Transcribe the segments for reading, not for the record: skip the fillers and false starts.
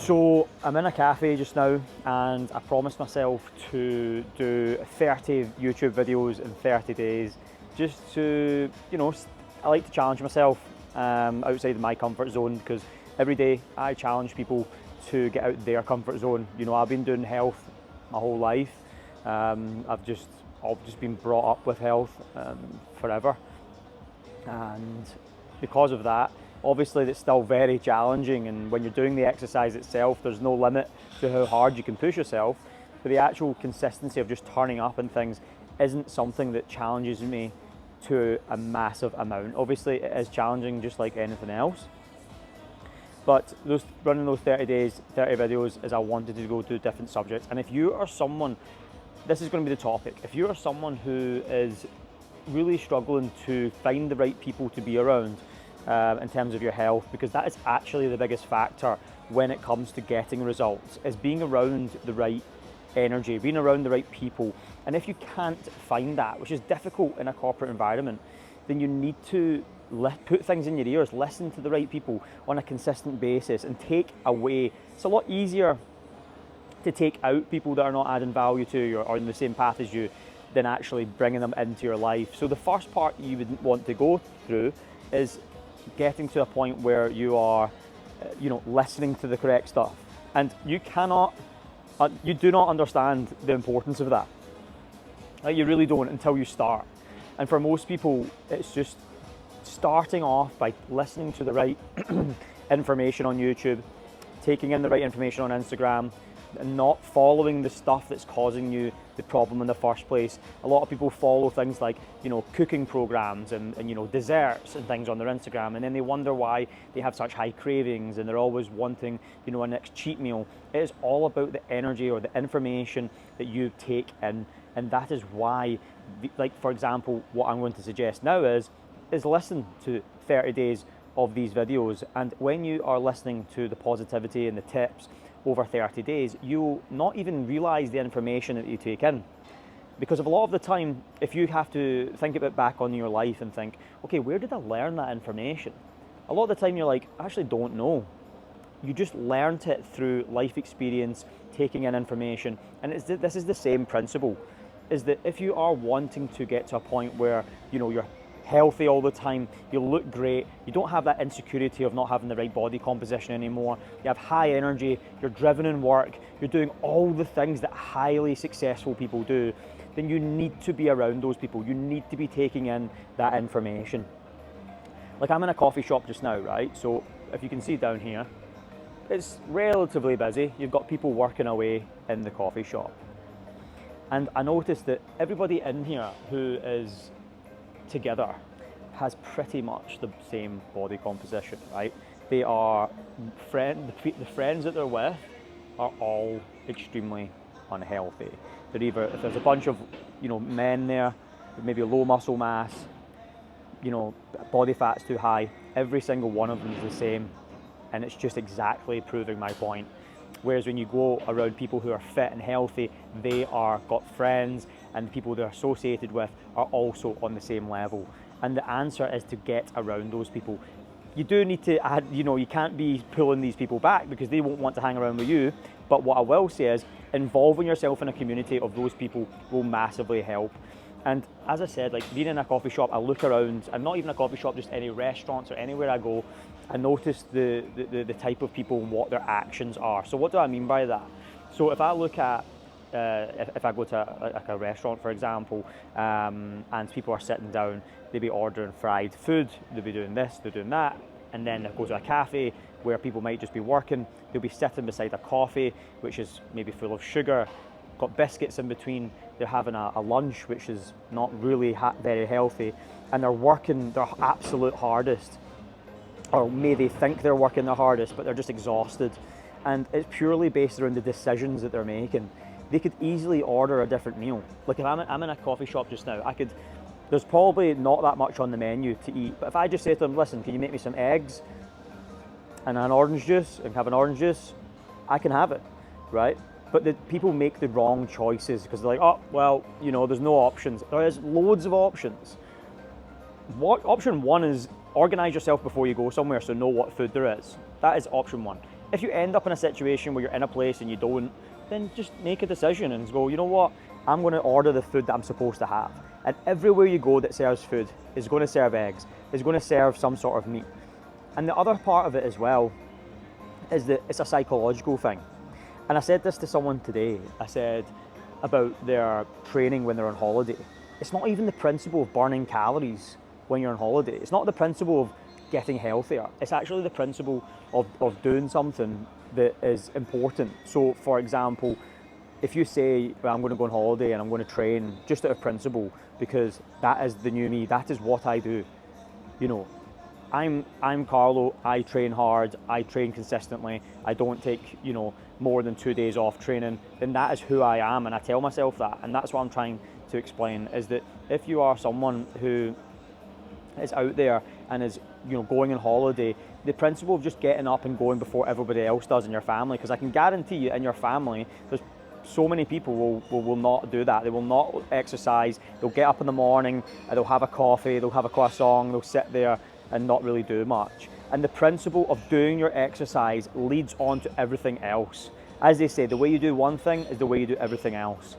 So I'm in a cafe just now, and I promised myself to do 30 YouTube videos in 30 days, just to, I like to challenge myself outside of my comfort zone, because every day I challenge people to get out their comfort zone. I've been doing health my whole life. I've just been brought up with health forever, and because of that, obviously it's still very challenging, and when you're doing the exercise itself, there's no limit to how hard you can push yourself, but the actual consistency of just turning up and things isn't something that challenges me to a massive amount. Obviously it is challenging just like anything else, but running those 30 days, 30 videos, is I wanted to go to different subjects. And if you are someone, this is going to be the topic, if you are someone who is really struggling to find the right people to be around, in terms of your health, because that is actually the biggest factor when it comes to getting results, is being around the right energy, being around the right people. And if you can't find that, which is difficult in a corporate environment, then you need to put things in your ears, listen to the right people on a consistent basis, and take away. It's a lot easier to take out people that are not adding value to you or on the same path as you than actually bringing them into your life. So the first part you would want to go through is getting to a point where you are, listening to the correct stuff. And you do not understand the importance of that. Like, you really don't until you start. And for most people, it's just starting off by listening to the right information on YouTube, taking in the right information on Instagram, and not following the stuff that's causing you the problem in the first place. A lot of people follow things like, cooking programs and desserts and things on their Instagram, and then they wonder why they have such high cravings and they're always wanting, a next cheat meal. It is all about the energy or the information that you take in, and that is why, like, for example, what I'm going to suggest now is listen to 30 days of these videos, and when you are listening to the positivity and the tips over 30 days, you'll not even realize the information that you take in. Because of a lot of the time, if you have to think about back on your life and think, okay, where did I learn that information? A lot of the time you're like, I actually don't know. You just learned it through life experience, taking in information. And this is the same principle, is that if you are wanting to get to a point where, you're healthy all the time, you look great, you don't have that insecurity of not having the right body composition anymore, you have high energy, you're driven in work, you're doing all the things that highly successful people do, then you need to be around those people. You need to be taking in that information. Like, I'm in a coffee shop just now, right? So if you can see down here, it's relatively busy. You've got people working away in the coffee shop. And I noticed that everybody in here who is together has pretty much the same body composition, right? They are the friends that they're with are all extremely unhealthy. They're either, if there's a bunch of men there with maybe low muscle mass, body fat's too high, every single one of them is the same, and it's just exactly proving my point. Whereas when you go around people who are fit and healthy, they are got friends, and people they're associated with are also on the same level. And the answer is to get around those people. You do need to add, you can't be pulling these people back because they won't want to hang around with you. But what I will say is involving yourself in a community of those people will massively help. And as I said, like, being in a coffee shop, I look around, and not even a coffee shop, just any restaurants or anywhere I go, I notice the type of people and what their actions are. So what do I mean by that? So if I look at, if I go to a restaurant, for example, and people are sitting down, they'll be ordering fried food, they'll be doing this, they're doing that, and then I go to a cafe where people might just be working, they'll be sitting beside a coffee, which is maybe full of sugar, got biscuits in between, they're having a lunch, which is not really very healthy, and they're working their absolute hardest, or may they think they're working their hardest, but they're just exhausted, and it's purely based around the decisions that they're making. They could easily order a different meal. Like, if I'm in a coffee shop just now, there's probably not that much on the menu to eat, but if I just say to them, listen, can you make me some eggs and an orange juice, and have an orange juice, I can have it, right? But the people make the wrong choices because they're like, oh, well, there's no options. There is loads of options. Option one is organize yourself before you go somewhere, so know what food there is. That is option one. If you end up in a situation where you're in a place and you don't, then just make a decision and go, you know what, I'm going to order the food that I'm supposed to have. And everywhere you go that serves food is going to serve eggs, is going to serve some sort of meat. And the other part of it as well is that it's a psychological thing. And I said this to someone today. I said about their training when they're on holiday. It's not even the principle of burning calories when you're on holiday. It's not the principle of getting healthier. It's actually the principle of doing something that is important. So, for example, if you say, well, I'm going to go on holiday and I'm going to train just out of principle because that is the new me, that is what I do. You know, I'm Carlo, I train hard, I train consistently, I don't take, you know, more than 2 days off training, then that is who I am, and I tell myself that, and that's what I'm trying to explain, is that if you are someone who is out there and is, you know, going on holiday, the principle of just getting up and going before everybody else does in your family, because I can guarantee you in your family, there's so many people will not do that. They will not exercise, they'll get up in the morning, they'll have a coffee, they'll have a croissant, they'll sit there and not really do much. And the principle of doing your exercise leads on to everything else. As they say, the way you do one thing is the way you do everything else.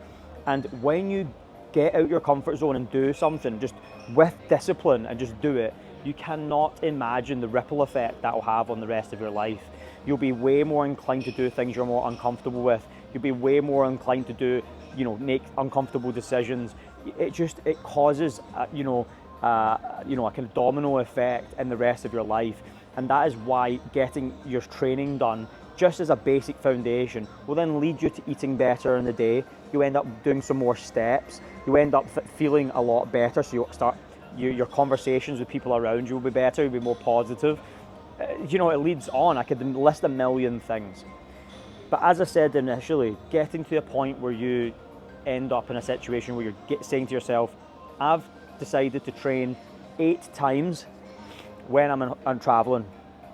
And when you get out your comfort zone and do something just with discipline and just do it, you cannot imagine the ripple effect that will have on the rest of your life. You'll be way more inclined to do things you're more uncomfortable with. You'll be way more inclined to do, you know, make uncomfortable decisions. It causes, a kind of domino effect in the rest of your life. And that is why getting your training done just as a basic foundation will then lead you to eating better in the day. You end up doing some more steps. You end up feeling a lot better. So your conversations with people around you will be better. You'll be more positive. It leads on. I could list a million things. But as I said initially, getting to a point where you end up in a situation where you're saying to yourself, I've decided to train 8 times when I'm traveling.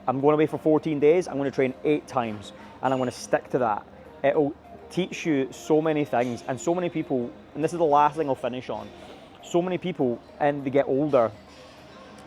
I'm going away for 14 days, I'm going to train 8 times and I'm going to stick to that. It'll teach you so many things, and so many people, and this is the last thing I'll finish on, so many people, and they get older,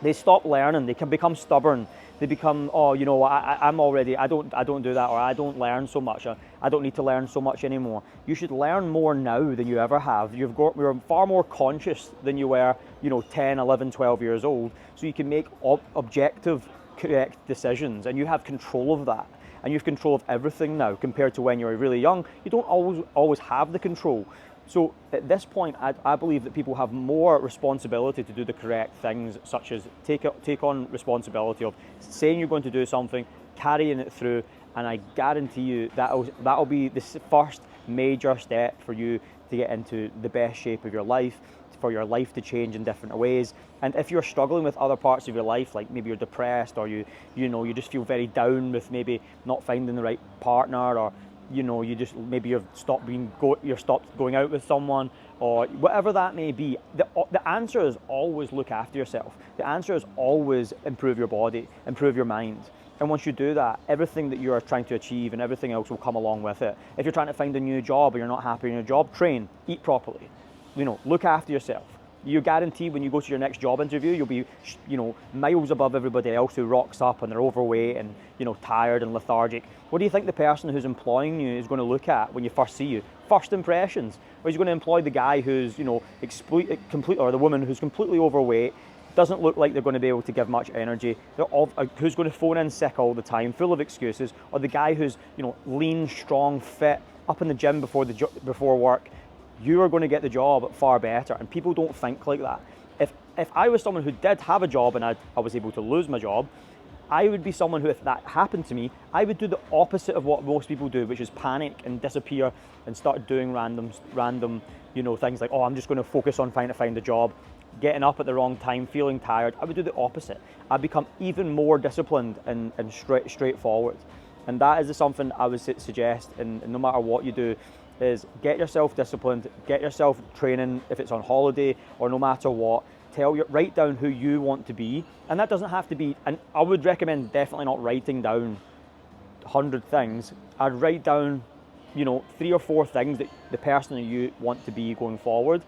they stop learning, they can become stubborn, they become, I don't do that, or I don't learn so much, I don't need to learn so much anymore. You should learn more now than you ever have. You're far more conscious than you were, 10, 11, 12 years old, so you can make objective, correct decisions, and you have control of that. And you have control of everything now compared to when you were really young. You don't always have the control. So at this point, I believe that people have more responsibility to do the correct things, such as take on responsibility of saying you're going to do something, carrying it through, and I guarantee you that'll be the first major step for you to get into the best shape of your life, for your life to change in different ways. And if you're struggling with other parts of your life, like maybe you're depressed, or you just feel very down with maybe not finding the right partner, or you've stopped going out with someone, or whatever that may be, the answer is always look after yourself. The answer is always improve your body, improve your mind. And once you do that, everything that you are trying to achieve and everything else will come along with it. If you're trying to find a new job or you're not happy in your job, train, eat properly, look after yourself. You guarantee when you go to your next job interview, you'll be, miles above everybody else who rocks up and they're overweight and, tired and lethargic. What do you think the person who's employing you is going to look at when you first see you? First impressions. Or he's going to employ the guy who's, or the woman who's completely overweight, doesn't look like they're going to be able to give much energy, who's going to phone in sick all the time, full of excuses, or the guy who's, lean, strong, fit, up in the gym before work. You are going to get the job far better, and people don't think like that. If I was someone who did have a job and I was able to lose my job, I would be someone who, if that happened to me, I would do the opposite of what most people do, which is panic and disappear and start doing random things like, I'm just going to focus on trying to find a job, getting up at the wrong time, feeling tired. I would do the opposite. I'd become even more disciplined and straightforward. And that is something I would suggest, and no matter what you do, is get yourself disciplined, get yourself training if it's on holiday or no matter what. Write down who you want to be, and that doesn't have to be, and I would recommend definitely not writing down 100 things. I'd write down 3 or 4 things that the person that you want to be going forward,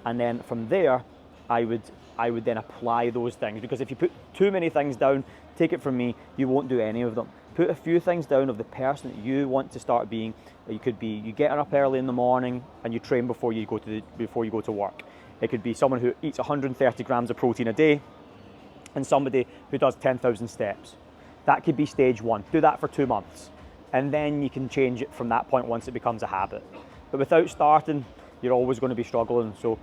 and then from there I would then apply those things, because if you put too many things down, take it from me, you won't do any of them. put a few things down of the person that you want to start being. You could be you getting up early in the morning and you train before you go to work. It could be someone who eats 130 grams of protein a day, and somebody who does 10,000 steps. That could be stage 1. Do that for 2 months, and then you can change it from that point once it becomes a habit. But without starting, you're always going to be struggling. So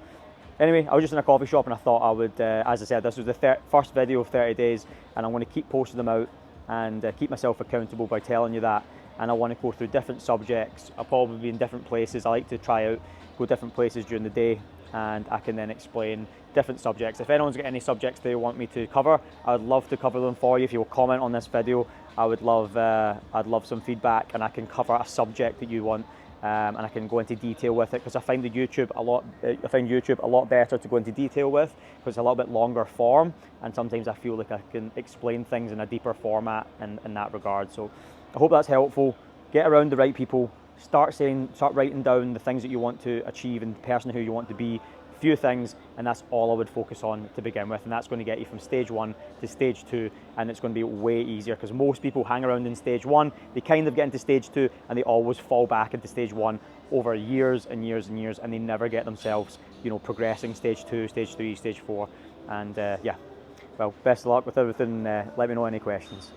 anyway, I was just in a coffee shop and I thought I would, as I said, this was the first video of 30 days, and I'm going to keep posting them out and keep myself accountable by telling you that. And I want to go through different subjects. I'll probably be in different places. I like to go different places during the day, and I can then explain different subjects. If anyone's got any subjects they want me to cover, I would love to cover them for you. If you will comment on this video, I'd love some feedback, and I can cover a subject that you want, and I can go into detail with it, because I find YouTube a lot better to go into detail with, because it's a little bit longer form, and sometimes I feel like I can explain things in a deeper format in that regard. So I hope that's helpful. Get around the right people. Start writing down the things that you want to achieve and the person who you want to be. Few things, and that's all I would focus on to begin with, and that's going to get you from stage 1 to stage 2, and it's going to be way easier, because most people hang around in stage 1, they kind of get into stage 2, and they always fall back into stage 1 over years and years and years, and they never get themselves, progressing stage 2, stage 3, stage 4, and yeah, well, best of luck with everything. Let me know any questions.